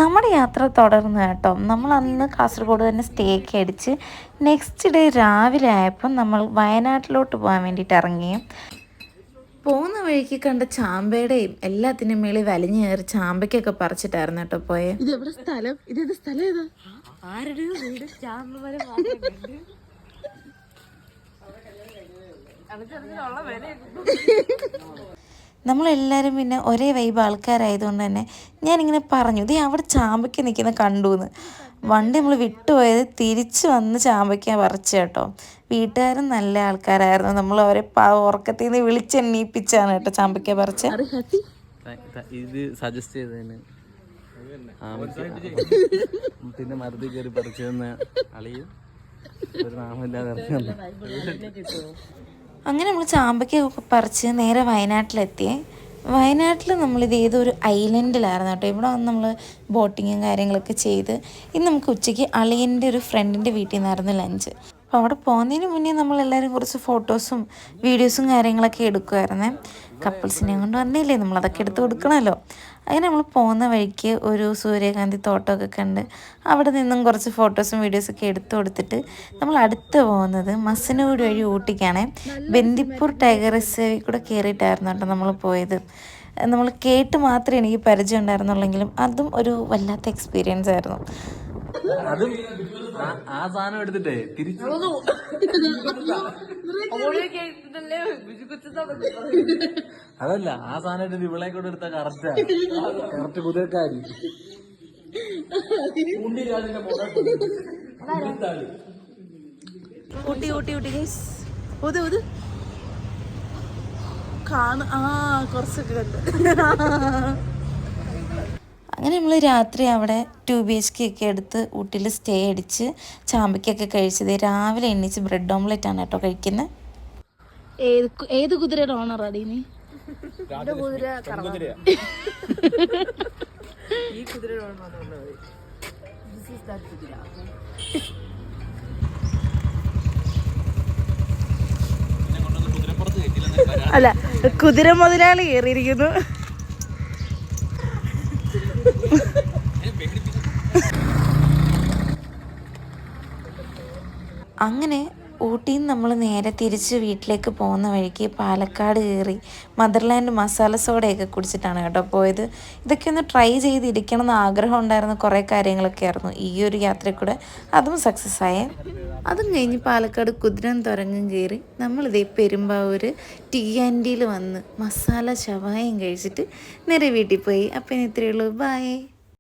നമ്മുടെ യാത്ര തുടർന്ന് കേട്ടോ. നമ്മൾ അന്ന് കാസർഗോഡ് തന്നെ സ്റ്റേ ഒക്കെ അടിച്ച് നെക്സ്റ്റ് ഡേ രാവിലെ ആയപ്പം നമ്മൾ വയനാട്ടിലോട്ട് പോകാൻ വേണ്ടിയിട്ട് ഇറങ്ങി. പോകുന്ന വഴിക്ക് കണ്ട ചാമ്പയുടെയും എല്ലാത്തിനും മേളിൽ വലിഞ്ഞു കയറി ചാമ്പയ്ക്കൊക്കെ പറിച്ചിട്ടായിരുന്നു കേട്ടോ പോയെ. ഇതെവിടെ സ്ഥലം? ഇതേത് സ്ഥലം ഏതാ? ആരുടെ വീട് ചാമ്പമരം നമ്മളെല്ലാവരും പിന്നെ ഒരേ വൈബ് ആൾക്കാരായതുകൊണ്ട് തന്നെ ഞാനിങ്ങനെ പറഞ്ഞു, ഇതേ അവിടെ ചാമ്പയ്ക്ക നിൽക്കുന്ന കണ്ടു എന്ന്. വണ്ടി നമ്മൾ വിട്ടുപോയത് തിരിച്ച് വന്ന് ചാമ്പയ്ക്ക പറിച്ചു കേട്ടോ. വീട്ടുകാരും നല്ല ആൾക്കാരായിരുന്നു. നമ്മൾ അവരെ ഉറക്കത്തിൽ നിന്ന് വിളിച്ചെണ്ണീപ്പിച്ചാണ് കേട്ടോ ചാമ്പയ്ക്ക പറിച്ച്. ഇത് സജസ്റ്റ് ചെയ്തതിന് പിന്നെ മരത്തിൽ കയറി പറിച്ചു തന്ന അളിയും ഒരു നാമല്ലാതെ അങ്ങനെ നമ്മൾ ചാമ്പയ്ക്കൊക്കെ പറിച്ച് നേരെ വയനാട്ടിലെത്തിയേ. വയനാട്ടിൽ നമ്മളിത് ഏതൊരു ഐലൻഡിലായിരുന്നു കേട്ടോ. ഇവിടെ വന്ന് നമ്മൾ ബോട്ടിങ്ങും കാര്യങ്ങളൊക്കെ ചെയ്ത് ഇന്ന് നമുക്ക് ഉച്ചയ്ക്ക് അളിയൻ്റെ ഒരു ഫ്രണ്ടിൻ്റെ വീട്ടിൽ നിന്നായിരുന്നു ലഞ്ച്. അപ്പോൾ അവിടെ പോകുന്നതിന് മുന്നേ നമ്മളെല്ലാവരും കുറച്ച് ഫോട്ടോസും വീഡിയോസും കാര്യങ്ങളൊക്കെ എടുക്കുമായിരുന്നേ. കപ്പിൾസിനെ കൊണ്ട് വന്നില്ലേ, നമ്മളതൊക്കെ എടുത്ത് കൊടുക്കണമല്ലോ. അങ്ങനെ നമ്മൾ പോകുന്ന വഴിക്ക് ഒരു സൂര്യകാന്തി തോട്ടമൊക്കെ കണ്ട് അവിടെ നിന്നും കുറച്ച് ഫോട്ടോസും വീഡിയോസൊക്കെ എടുത്തു കൊടുത്തിട്ട് നമ്മൾ അടുത്ത് പോകുന്നത് മസനഗുഡി വഴി ഊട്ടിക്കാണ്. ബന്ദിപ്പൂർ ടൈഗർ റിസർവിൽ കൂടെ കയറിയിട്ടായിരുന്നു കേട്ടോ നമ്മൾ പോയത്. നമ്മൾ കേട്ട് മാത്രമേ എനിക്ക് പരിചയം ഉണ്ടായിരുന്നുള്ളെങ്കിലും അതും ഒരു വല്ലാത്ത എക്സ്പീരിയൻസ് ആയിരുന്നു. അതും ആ സാധനം എടുത്തിട്ടേ തിരിച്ചു അതല്ല, ആ സാധനം എടുത്ത് ഇവളെ കൊണ്ട് എടുത്ത കറക്റ്റ് കുതിരക്കാരി. ഊട്ടി ഊട്ടി ഊട്ടി ഗൈസ് കുറച്ചൊക്കെ കണ്ട്. അങ്ങനെ നമ്മൾ രാത്രി അവിടെ 2 BHK ഒക്കെ എടുത്ത് ഊട്ടിയിൽ സ്റ്റേ അടിച്ച് ചാമ്പയ്ക്കൊക്കെ കഴിച്ചത്. രാവിലെ എണ്ണിച്ച് ബ്രെഡ് ഓംലെറ്റ് ആണ് കേട്ടോ കഴിക്കുന്നത്. ഏത് കുതിരയുടെ ഓണറാടി നീ? ഈ കുതിര അല്ല, കുതിര മുതലാളി കയറിയിരിക്കുന്നു. അങ്ങനെ ഊട്ടിയിൽ നിന്ന് നമ്മൾ നേരെ തിരിച്ച് വീട്ടിലേക്ക് പോകുന്ന വഴിക്ക് പാലക്കാട് കയറി മദർലാൻഡ് മസാല സോഡയൊക്കെ കുടിച്ചിട്ടാണ് കേട്ടോ പോയത്. ഇതൊക്കെ ഒന്ന് ട്രൈ ചെയ്തിരിക്കണം എന്ന് ആഗ്രഹം ഉണ്ടായിരുന്ന കുറേ കാര്യങ്ങളൊക്കെ ആയിരുന്നു ഈ ഒരു യാത്രയിൽ കൂടെ. അതും സക്സസ് ആയേ. അതും കഴിഞ്ഞ് പാലക്കാട് കുതിരൻ തുരങ്കം കയറി നമ്മളിതേ പെരുമ്പാവൂർ TNTയിൽ വന്ന് മസാല ഷവായും കഴിച്ചിട്ട് നേരെ വീട്ടിൽ പോയി. അപ്പം ഇത്രയേ ഉള്ളൂ. ബൈ.